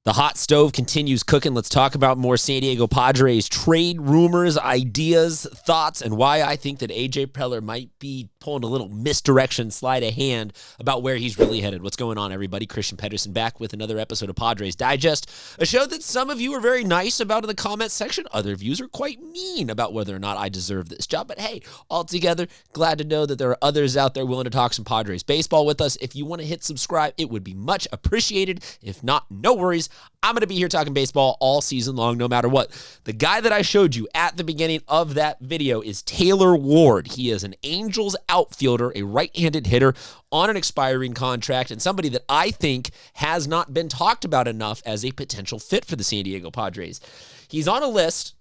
The hot stove continues cooking. Let's talk about more San Diego Padres trade rumors, ideas, thoughts, and why I think that A.J. Preller might be pulling a little misdirection sleight of hand about where he's really headed. What's going on, everybody? Christian Pedersen back with another episode of Padres Digest, a show that some of you are very nice about in the comments section. Other views are quite mean about whether or not I deserve this job. But hey, altogether, glad to know that there are others out there willing to talk some Padres baseball with us. If you want to hit subscribe, it would be much appreciated. If not, no worries. I'm going to be here talking baseball all season long, no matter what. The guy that I showed you at the beginning of that video is Taylor Ward. He is an Angels outfielder, a right-handed hitter on an expiring contract, and somebody that I think has not been talked about enough as a potential fit for the San Diego Padres. He's on a list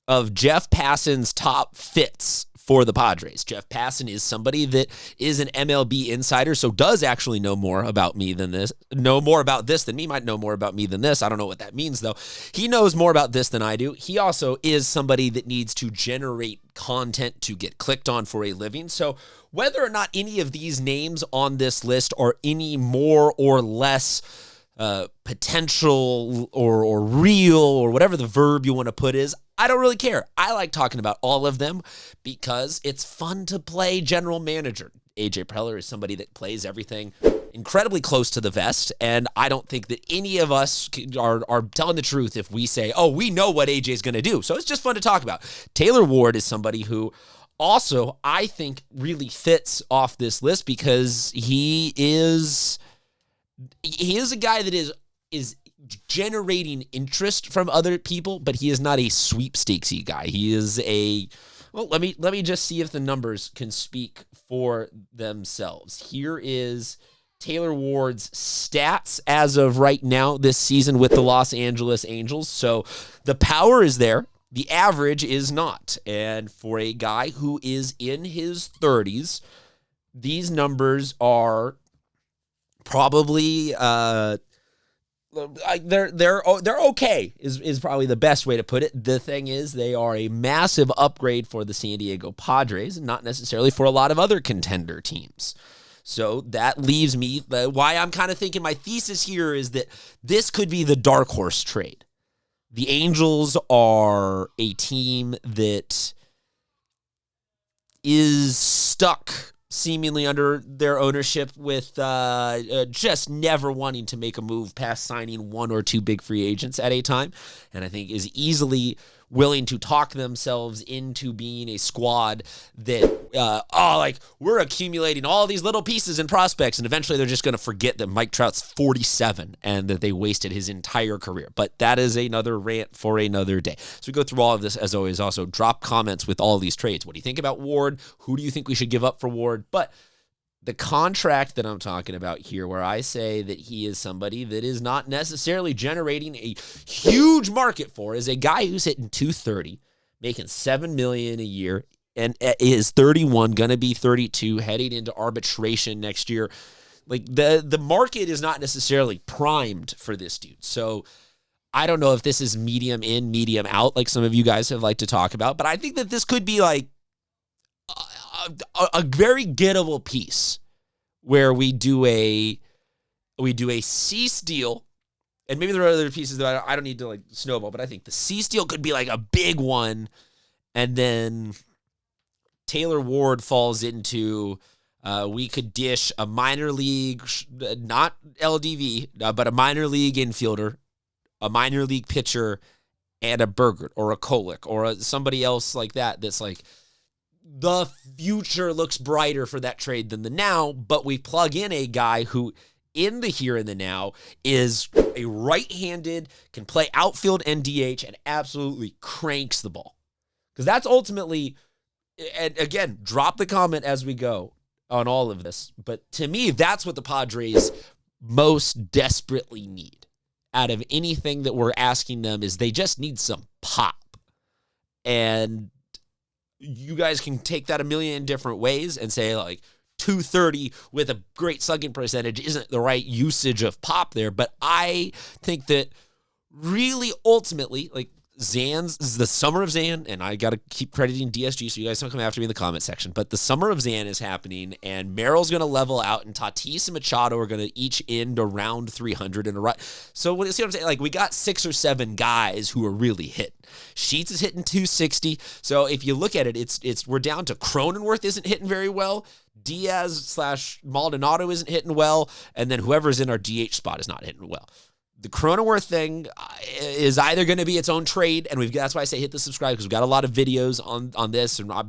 of Jeff Passan's top fits for the Padres. Jeff Passan is somebody that is an MLB insider, so does actually know more about me than this. Know more about this than me. Might know more about me than this. I don't know what that means, though. He knows more about this than I do. He also is somebody that needs to generate content to get clicked on for a living. So whether or not any of these names on this list are any more or less potential or real or whatever the verb you want to put is, I don't really care. I like talking about all of them because it's fun to play general manager. A.J. Preller is somebody that plays everything incredibly close to the vest, and I don't think that any of us are telling the truth if we say, oh, we know what A.J. is going to do. So it's just fun to talk about. Taylor Ward is somebody who also I think really fits off this list because he is a guy that is generating interest from other people, but he is not a sweepstakesy guy. He is let me just see if the numbers can speak for themselves. Here is Taylor Ward's stats as of right now this season with the Los Angeles Angels. So the power is there. The average is not. And for a guy who is in his 30s, these numbers are probably they're okay is probably the best way to put it. The thing is, they are a massive upgrade for the San Diego Padres, and not necessarily for a lot of other contender teams. So that leaves me, why I'm kind of thinking my thesis here is that this could be the dark horse trade. The Angels are a team that is stuck seemingly under their ownership with just never wanting to make a move past signing one or two big free agents at a time, and I think is easily willing to talk themselves into being a squad that, we're accumulating all these little pieces and prospects, and eventually they're just going to forget that Mike Trout's 47 and that they wasted his entire career. But that is another rant for another day. So we go through all of this, as always. Also, drop comments with all of these trades. What do you think about Ward? Who do you think we should give up for Ward? But the contract that I'm talking about here, where I say that he is somebody that is not necessarily generating a huge market for, is a guy who's hitting 230, making $7 million a year, and is 31, going to be 32, heading into arbitration next year. Like the market is not necessarily primed for this dude. So I don't know if this is medium in, medium out, like some of you guys have liked to talk about, but I think that this could be like a very gettable piece where we do a cease deal, and maybe there are other pieces that I don't need to like snowball, but I think the cease deal could be like a big one, and then Taylor Ward falls into we could dish a minor league, not LDV, but a minor league infielder, a minor league pitcher, and a Bogaerts or a Kolek or somebody else like that that's like, the future looks brighter for that trade than the now, but we plug in a guy who, in the here and the now, is a right-handed, can play outfield and DH, and absolutely cranks the ball. Because that's ultimately, and again, drop the comment as we go on all of this, but to me, that's what the Padres most desperately need. Out of anything that we're asking them is they just need some pop. And you guys can take that a million different ways and say, like, 230 with a great slugging percentage isn't the right usage of pop there. But I think that really ultimately, like, Zan's this is the summer of Zan, and I got to keep crediting DSG so you guys don't come after me in the comment section. But the summer of Zan is happening, and Merrill's going to level out, and Tatis and Machado are going to each end around 300 in a rut. So see what I'm saying? Like, we got 6 or 7 guys who are really hitting. Sheets is hitting 260. So if you look at it, it's we're down to Cronenworth isn't hitting very well. Diaz/Maldonado isn't hitting well, and then whoever's in our DH spot is not hitting well. The Cronenworth thing is either going to be its own trade, and that's why I say hit the subscribe, because we've got a lot of videos on this, and I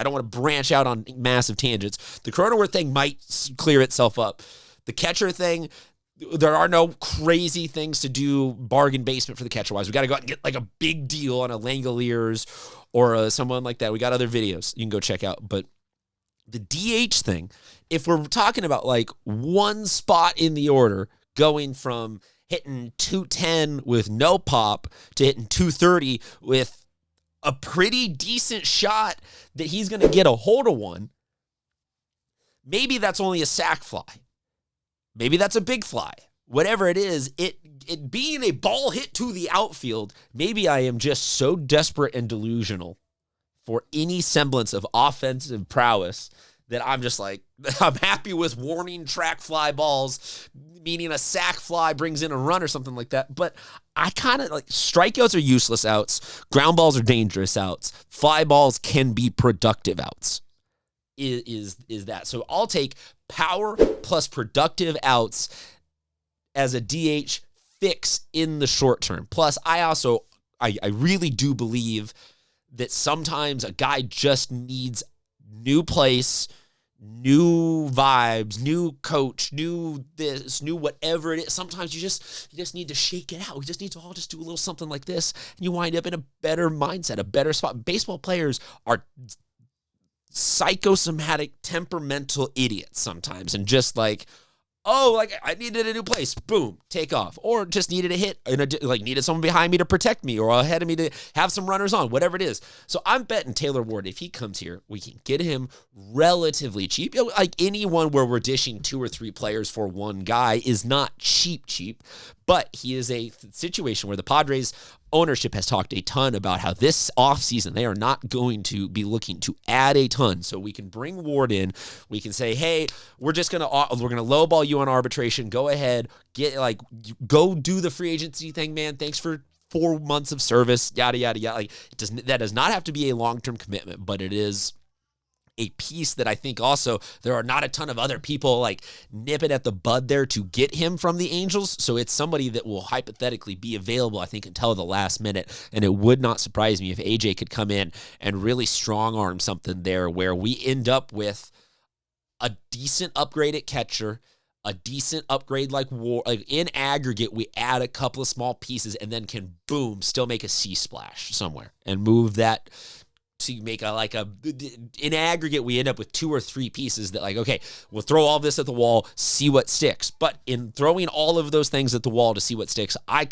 don't want to branch out on massive tangents. The Cronenworth thing might clear itself up. The catcher thing, there are no crazy things to do bargain basement for the catcher-wise. We got to go out and get like a big deal on a Langoliers or someone like that. We got other videos you can go check out, but the DH thing, if we're talking about like one spot in the order going from hitting 210 with no pop to hitting 230 with a pretty decent shot that he's going to get a hold of one, maybe that's only a sac fly. Maybe that's a big fly. Whatever it is, it being a ball hit to the outfield, maybe I am just so desperate and delusional for any semblance of offensive prowess that I'm just like, I'm happy with warning track fly balls, meaning a sac fly brings in a run or something like that. But I kind of like, strikeouts are useless outs. Ground balls are dangerous outs. Fly balls can be productive outs. Is that. So I'll take power plus productive outs as a DH fix in the short term. Plus, I really do believe that sometimes a guy just needs new place, new vibes, new coach, new this, new whatever it is. Sometimes you just need to shake it out. We just need to all just do a little something like this, and you wind up in a better mindset, a better spot. Baseball players are psychosomatic, temperamental idiots sometimes, and just like, oh, like I needed a new place, boom, take off. Or just needed a hit, needed someone behind me to protect me or ahead of me to have some runners on, whatever it is. So I'm betting Taylor Ward, if he comes here, we can get him relatively cheap. Like anyone where we're dishing 2 or 3 players for one guy is not cheap, but he is a situation where the Padres ownership has talked a ton about how this offseason they are not going to be looking to add a ton. So we can bring Ward in. We can say, hey, we're gonna lowball you on arbitration. Go ahead, go do the free agency thing, man. Thanks for 4 months of service. Yada yada yada. Like that does not have to be a long-term commitment, but it is a piece that I think also there are not a ton of other people like nipping at the bud there to get him from the Angels. So it's somebody that will hypothetically be available, I think, until the last minute. And it would not surprise me if AJ could come in and really strong arm something there where we end up with a decent upgrade at catcher, a decent upgrade like War. Like in aggregate, we add a couple of small pieces and then can, boom, still make a C splash somewhere and move that to make in aggregate, we end up with 2 or 3 pieces that okay, we'll throw all this at the wall, see what sticks. But in throwing all of those things at the wall to see what sticks, I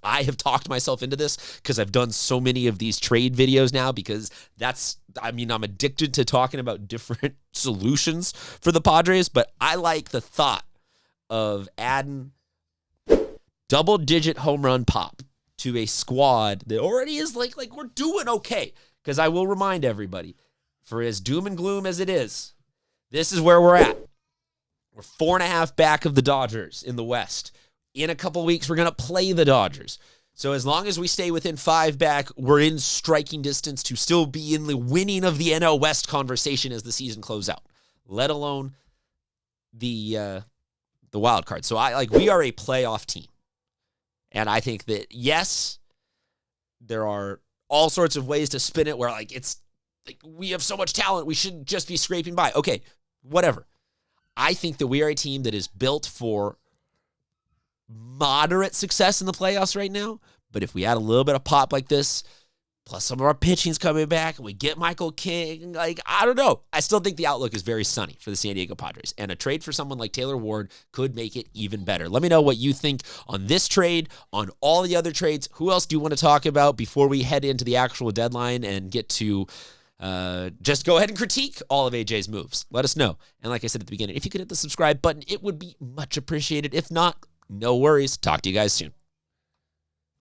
have talked myself into this because I've done so many of these trade videos now because I'm addicted to talking about different solutions for the Padres, but I like the thought of adding double-digit home run pop to a squad that already is like we're doing okay. Because I will remind everybody, for as doom and gloom as it is, this is where we're at. We're 4.5 back of the Dodgers in the West. In a couple weeks, we're going to play the Dodgers. So as long as we stay within 5 back, we're in striking distance to still be in the winning of the NL West conversation as the season closes out, let alone the wild card. So we are a playoff team. And I think that, yes, there are all sorts of ways to spin it where we have so much talent, we shouldn't just be scraping by. Okay, whatever. I think that we are a team that is built for moderate success in the playoffs right now. But if we add a little bit of pop like this, plus some of our pitching's coming back, and we get Michael King, I don't know. I still think the outlook is very sunny for the San Diego Padres. And a trade for someone like Taylor Ward could make it even better. Let me know what you think on this trade, on all the other trades. Who else do you want to talk about before we head into the actual deadline and get to just go ahead and critique all of AJ's moves? Let us know. And like I said at the beginning, if you could hit the subscribe button, it would be much appreciated. If not, no worries. Talk to you guys soon.